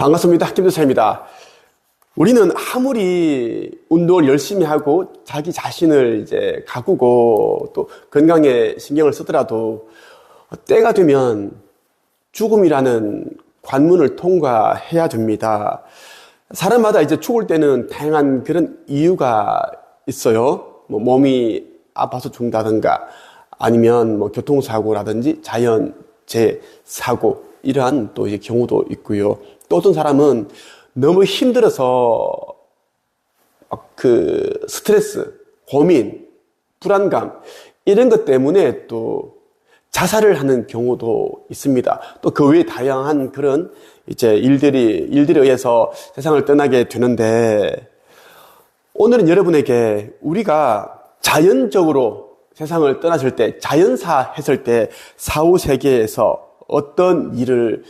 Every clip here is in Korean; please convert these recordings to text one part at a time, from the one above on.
반갑습니다. 김도사입니다. 우리는 아무리 운동을 열심히 하고 자기 자신을 이제 가꾸고 또 건강에 신경을 쓰더라도 때가 되면 죽음이라는 관문을 통과해야 됩니다. 사람마다 이제 죽을 때는 다양한 그런 이유가 있어요. 몸이 아파서 죽는다든가 아니면 교통사고라든지 자연재해 사고 이러한 또 이제 경우도 있고요. 또 어떤 사람은 너무 힘들어서 스트레스, 고민, 불안감 이런 것 때문에 또 자살을 하는 경우도 있습니다. 또 그 외에 다양한 그런 이제 일들에 의해서 세상을 떠나게 되는데, 오늘은 여러분에게 우리가 자연적으로 세상을 떠났을 때, 자연사 했을 때 사후 세계에서 어떤 일을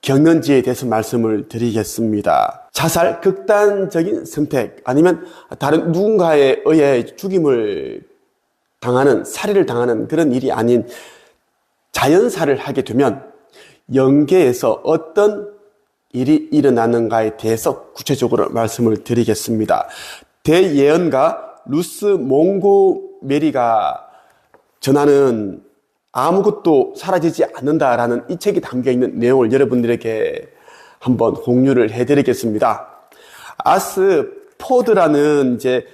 겪는지에 대해서 말씀을 드리겠습니다. 자살, 극단적인 선택, 아니면 다른 누군가에 의해 죽임을 당하는, 살해를 당하는 그런 일이 아닌 자연사를 하게 되면 영계에서 어떤 일이 일어나는가에 대해서 구체적으로 말씀을 드리겠습니다. 대예언가 루스 몽고메리가 전하는 아무것도 사라지지 않는다라는 이 책에 담겨있는 내용을 여러분들에게 한번 공유를 해드리겠습니다. 아스 포드라는 이제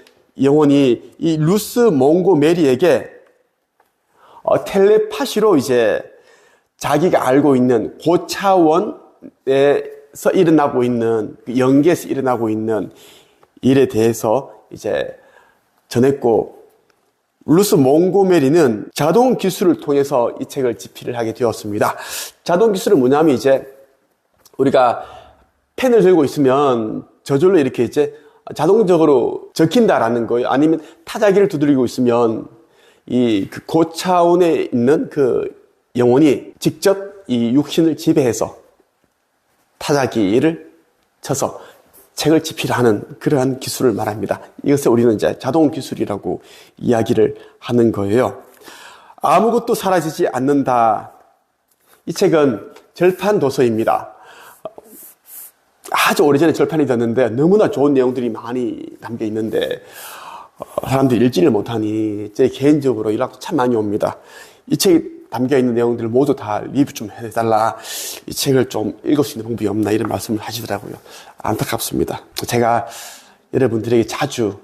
영혼이 이 루스 몽고메리에게 텔레파시로 이제 자기가 알고 있는 고차원에서 일어나고 있는, 영계에서 일어나고 있는 일에 대해서 이제 전했고, 루스 몽고메리는 자동 기술을 통해서 이 책을 집필을 하게 되었습니다. 자동 기술은 뭐냐면 이제 우리가 펜을 들고 있으면 저절로 이렇게 이제 자동적으로 적힌다라는 거예요. 아니면 타자기를 두드리고 있으면 이 고차원에 있는 그 영혼이 직접 이 육신을 지배해서 타자기를 쳐서 책을 집필하는 그러한 기술을 말합니다. 이것을 우리는 이제 자동 기술이라고 이야기를 하는 거예요. 아무것도 사라지지 않는다. 이 책은 절판 도서입니다. 아주 오래전에 절판이 됐는데 너무나 좋은 내용들이 많이 담겨 있는데 사람들이 읽지를 못하니 제 개인적으로 연락도 참 많이 옵니다. 이 책에 담겨있는 내용들을 모두 다 리뷰 좀 해달라, 이 책을 좀 읽을 수 있는 방법이 없나, 이런 말씀을 하시더라고요. 안타깝습니다. 제가 여러분들에게 자주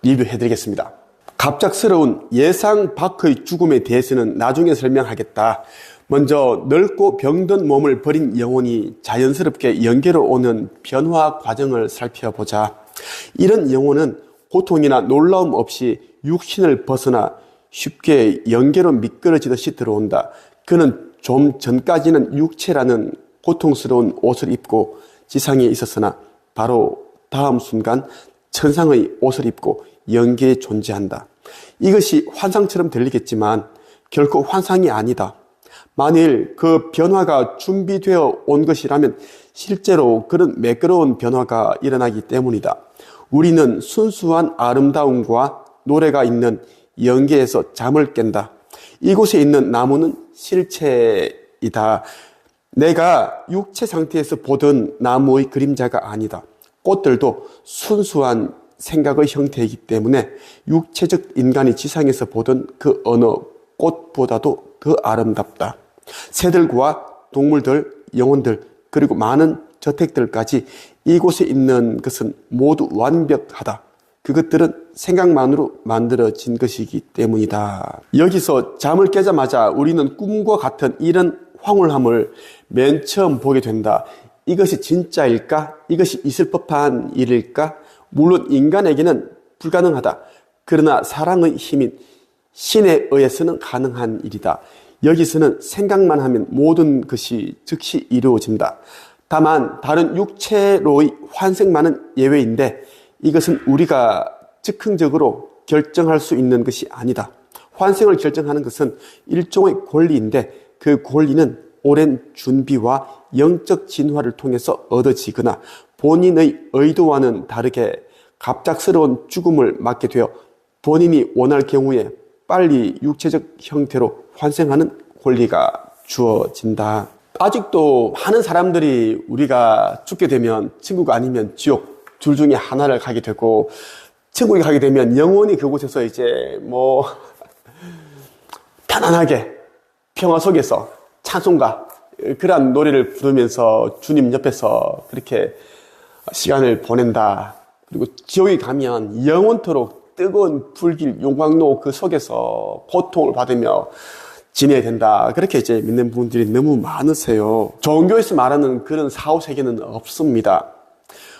리뷰해드리겠습니다. 갑작스러운 예상 밖의 죽음에 대해서는 나중에 설명하겠다. 먼저 넓고 병든 몸을 버린 영혼이 자연스럽게 영계로 오는 변화 과정을 살펴보자. 이런 영혼은 고통이나 놀라움 없이 육신을 벗어나 쉽게 영계로 미끄러지듯이 들어온다. 그는 좀 전까지는 육체라는 고통스러운 옷을 입고 지상에 있었으나 바로 다음 순간 천상의 옷을 입고 영계에 존재한다. 이것이 환상처럼 들리겠지만 결코 환상이 아니다. 만일 그 변화가 준비되어 온 것이라면 실제로 그런 매끄러운 변화가 일어나기 때문이다. 우리는 순수한 아름다움과 노래가 있는 영계에서 잠을 깬다. 이곳에 있는 나무는 실체이다. 내가 육체 상태에서 보던 나무의 그림자가 아니다. 꽃들도 순수한 생각의 형태이기 때문에 육체적 인간이 지상에서 보던 그 어느 꽃보다도 더 아름답다. 새들과 동물들, 영혼들, 그리고 많은 저택들까지 이곳에 있는 것은 모두 완벽하다. 그것들은 생각만으로 만들어진 것이기 때문이다. 여기서 잠을 깨자마자 우리는 꿈과 같은 이런 황홀함을 맨 처음 보게 된다. 이것이 진짜일까? 이것이 있을 법한 일일까? 물론 인간에게는 불가능하다. 그러나 사랑의 힘인 신에 의해서는 가능한 일이다. 여기서는 생각만 하면 모든 것이 즉시 이루어진다. 다만 다른 육체로의 환생만은 예외인데 이것은 우리가 즉흥적으로 결정할 수 있는 것이 아니다. 환생을 결정하는 것은 일종의 권리인데 그 권리는 오랜 준비와 영적 진화를 통해서 얻어지거나 본인의 의도와는 다르게 갑작스러운 죽음을 맞게 되어 본인이 원할 경우에 빨리 육체적 형태로 환생하는 권리가 주어진다. 아직도 많은 사람들이 우리가 죽게 되면 천국 아니면 지옥 둘 중에 하나를 가게 되고, 천국에 가게 되면 영원히 그곳에서 이제 뭐 편안하게 평화 속에서 찬송가 그러한 노래를 부르면서 주님 옆에서 그렇게 시간을 보낸다. 그리고 지옥에 가면 영원토록 뜨거운 불길 용광로 그 속에서 고통을 받으며 지내야 된다. 그렇게 이제 믿는 분들이 너무 많으세요. 종교에서 말하는 그런 사후세계는 없습니다.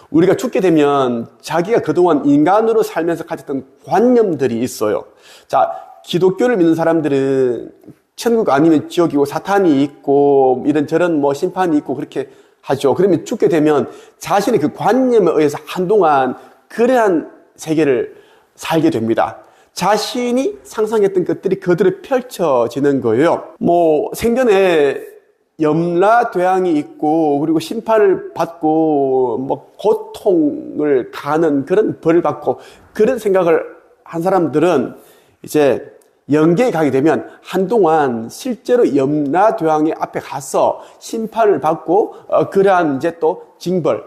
우리가 죽게 되면 자기가 그동안 인간으로 살면서 가졌던 관념들이 있어요. 자, 기독교를 믿는 사람들은 천국 아니면 지옥이고 사탄이 있고 이런저런 뭐 심판이 있고 그렇게 하죠. 그러면 죽게 되면 자신의 그 관념에 의해서 한동안 그러한 세계를 살게 됩니다. 자신이 상상했던 것들이 그대로 펼쳐지는 거예요. 뭐 생전에 염라대왕이 있고 그리고 심판을 받고 뭐 고통을 가하는 그런 벌을 받고 그런 생각을 한 사람들은 이제 영계에 가게 되면 한동안 실제로 염라대왕의 앞에 가서 심판을 받고 그러한 이제 또 징벌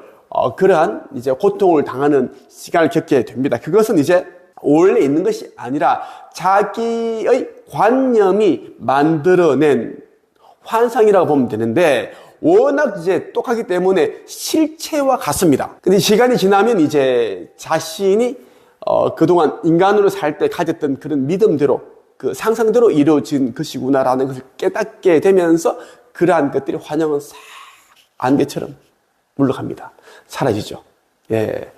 그러한 이제 고통을 당하는 시간을 겪게 됩니다. 그것은 이제 원래 있는 것이 아니라 자기의 관념이 만들어낸 환상이라고 보면 되는데 워낙 이제 똑하기 때문에 실체와 같습니다. 근데 시간이 지나면 이제 자신이 그동안 인간으로 살 때 가졌던 그런 믿음대로 그 상상대로 이루어진 것이구나라는 것을 깨닫게 되면서 그러한 것들이 환영은 싹 안개처럼 물러갑니다. 사라지죠. 예.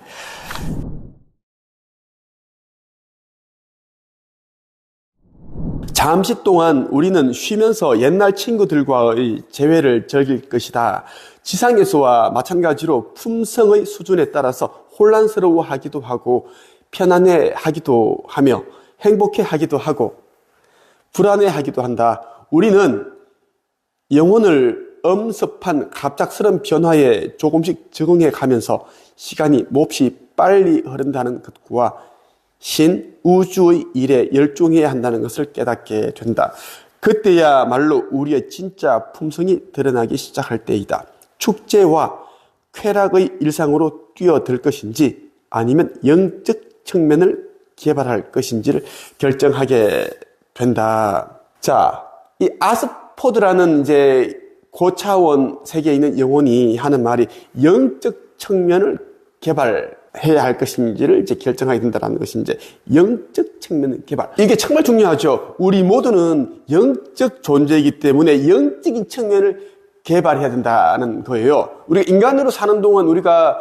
잠시 동안 우리는 쉬면서 옛날 친구들과의 재회를 즐길 것이다. 지상에서와 마찬가지로 품성의 수준에 따라서 혼란스러워하기도 하고 편안해하기도 하며 행복해하기도 하고 불안해하기도 한다. 우리는 영혼을 엄습한 갑작스런 변화에 조금씩 적응해 가면서 시간이 몹시 빨리 흐른다는 것과 신 우주의 일에 열중해야 한다는 것을 깨닫게 된다. 그때야말로 우리의 진짜 품성이 드러나기 시작할 때이다. 축제와 쾌락의 일상으로 뛰어들 것인지 아니면 영적 측면을 개발할 것인지를 결정하게 된다. 자, 이 아스포드라는 이제 고차원 세계에 있는 영혼이 하는 말이 영적 측면을 개발해야 할 것인지를 이제 결정하게 된다는 것이 이제 영적 측면 개발. 이게 정말 중요하죠. 우리 모두는 영적 존재이기 때문에 영적인 측면을 개발해야 된다는 거예요. 우리가 인간으로 사는 동안 우리가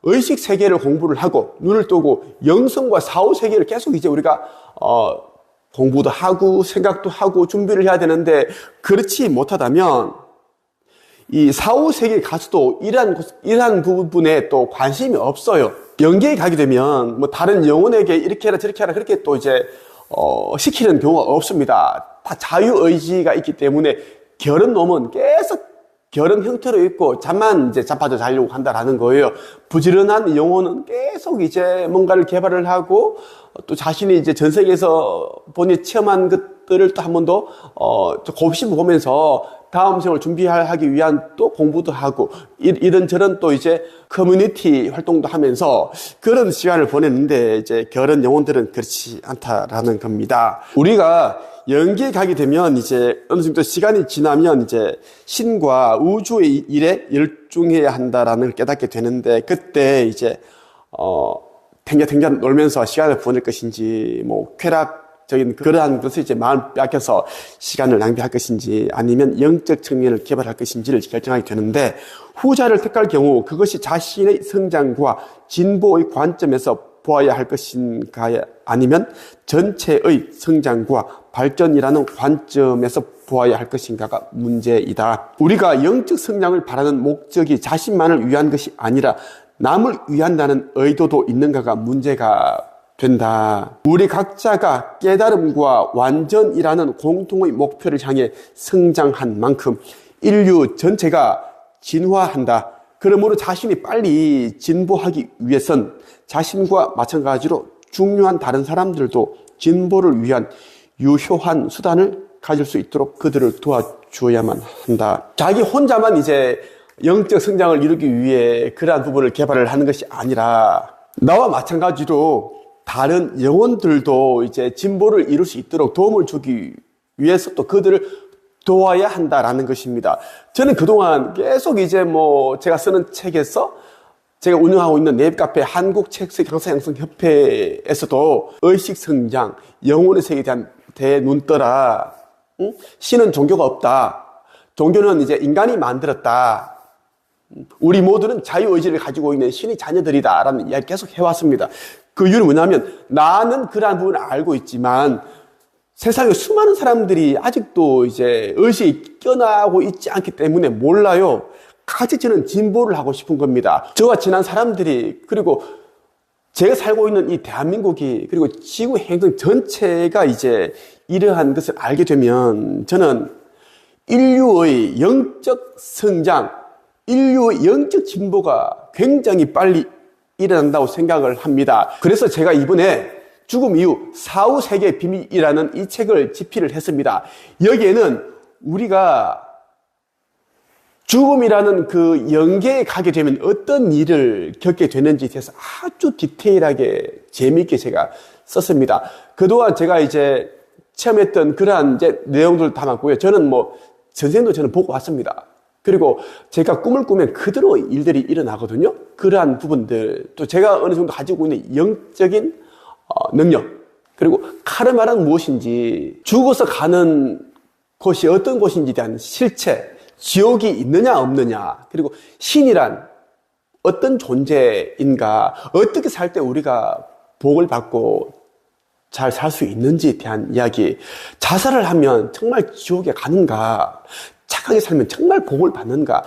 의식 세계를 공부를 하고 눈을 뜨고 영성과 사후 세계를 계속 이제 우리가 공부도 하고 생각도 하고 준비를 해야 되는데 그렇지 못하다면 이 사후 세계에 가서도 이러한 부분에 또 관심이 없어요. 영계에 가게 되면 뭐 다른 영혼에게 이렇게 해라 저렇게 해라 그렇게 또 이제 시키는 경우가 없습니다. 다 자유의지가 있기 때문에 게으른 놈은 계속 게으른 형태로 있고 잠만 이제 자빠져 자려고 한다라는 거예요. 부지런한 영혼은 계속 이제 뭔가를 개발을 하고 또 자신이 이제 전 세계에서 본인이 체험한 것들을 또 한 번 더 곱씹어 보면서 다음 생을 준비하기 위한 또 공부도 하고 이런저런 또 이제 커뮤니티 활동도 하면서 그런 시간을 보냈는데 이제 게으른 영혼들은 그렇지 않다라는 겁니다. 우리가 영계에 가게 되면 이제 어느 정도 시간이 지나면 이제 신과 우주의 일에 열중해야 한다라는 걸 깨닫게 되는데 그때 이제 탱자탱자 놀면서 시간을 보낼 것인지 뭐 쾌락적인 그러한 것을 이제 마음 빼앗겨서 시간을 낭비할 것인지 아니면 영적 측면을 개발할 것인지를 결정하게 되는데 후자를 택할 경우 그것이 자신의 성장과 진보의 관점에서 보아야 할 것인가 아니면 전체의 성장과 발전이라는 관점에서 보아야 할 것인가가 문제이다. 우리가 영적 성장을 바라는 목적이 자신만을 위한 것이 아니라 남을 위한다는 의도도 있는가가 문제가 된다. 우리 각자가 깨달음과 완전이라는 공통의 목표를 향해 성장한 만큼 인류 전체가 진화한다. 그러므로 자신이 빨리 진보하기 위해선 자신과 마찬가지로 중요한 다른 사람들도 진보를 위한 유효한 수단을 가질 수 있도록 그들을 주어야만 한다. 자기 혼자만 이제 영적 성장을 이루기 위해 그러한 부분을 개발을 하는 것이 아니라 나와 마찬가지로 다른 영혼들도 이제 진보를 이룰 수 있도록 도움을 주기 위해서 또 그들을 도와야 한다라는 것입니다. 저는 그동안 계속 이제 제가 쓰는 책에서 제가 운영하고 있는 네이버카페 한국책수 강사양성협회에서도 의식성장, 영혼의 세계에 대한 대눈떠라, 신은 종교가 없다, 종교는 이제 인간이 만들었다, 우리 모두는 자유의지를 가지고 있는 신의 자녀들이다 라는 이야기 계속 해왔습니다. 그 이유는 뭐냐면 나는 그러한 부분을 알고 있지만 세상에 수많은 사람들이 아직도 이제 의식이 껴나고 있지 않기 때문에 몰라요. 같이 저는 진보를 하고 싶은 겁니다. 저와 친한 사람들이, 그리고 제가 살고 있는 이 대한민국이, 그리고 지구 행성 전체가 이제 이러한 것을 알게 되면 저는 인류의 영적 성장, 인류의 영적 진보가 굉장히 빨리 일어난다고 생각을 합니다. 그래서 제가 이번에 죽음 이후 사후 세계의 비밀이라는 이 책을 집필을 했습니다. 여기에는 우리가 죽음이라는 그 영계에 가게 되면 어떤 일을 겪게 되는지에 대해서 아주 디테일하게 재미있게 제가 썼습니다. 그동안 제가 이제 체험했던 그러한 이제 내용들을 담았고요. 저는 전생도 저는 보고 왔습니다. 그리고 제가 꿈을 꾸면 그대로 일들이 일어나거든요. 그러한 부분들, 또 제가 어느 정도 가지고 있는 영적인 능력, 그리고 카르마란 무엇인지, 죽어서 가는 곳이 어떤 곳인지에 대한 실체, 지옥이 있느냐 없느냐, 그리고 신이란 어떤 존재인가, 어떻게 살 때 우리가 복을 받고 잘 살 수 있는지에 대한 이야기, 자살을 하면 정말 지옥에 가는가, 착하게 살면 정말 복을 받는가,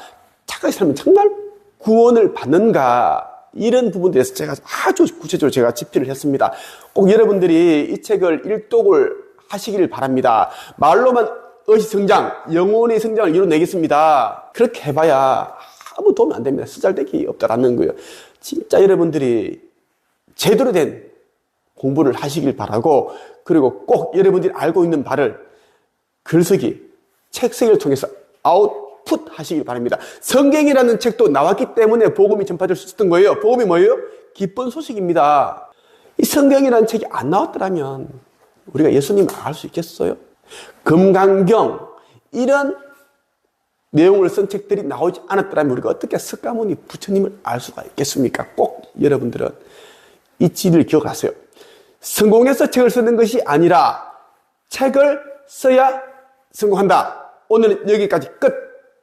착하게 살면 정말 구원을 받는가, 이런 부분에 대해서 제가 아주 구체적으로 제가 집필을 했습니다. 꼭 여러분들이 이 책을 일독을 하시길 바랍니다. 말로만 의식성장, 영혼의 성장을 이뤄내겠습니다, 그렇게 해봐야 아무 도움이 안 됩니다. 쓰잘데기 없다라는 거예요. 진짜 여러분들이 제대로 된 공부를 하시길 바라고, 그리고 꼭 여러분들이 알고 있는 바를 글쓰기, 책쓰기를 통해서 아웃풋 하시길 바랍니다. 성경이라는 책도 나왔기 때문에 복음이 전파될 수 있었던 거예요. 복음이 뭐예요? 기쁜 소식입니다. 이 성경이라는 책이 안 나왔더라면 우리가 예수님을 알 수 있겠어요? 금강경, 이런 내용을 쓴 책들이 나오지 않았더라면 우리가 어떻게 석가모니 부처님을 알 수가 있겠습니까? 꼭 여러분들은 이 진리를 기억하세요. 성공해서 책을 쓰는 것이 아니라 책을 써야 성공한다. 오늘은 여기까지 끝.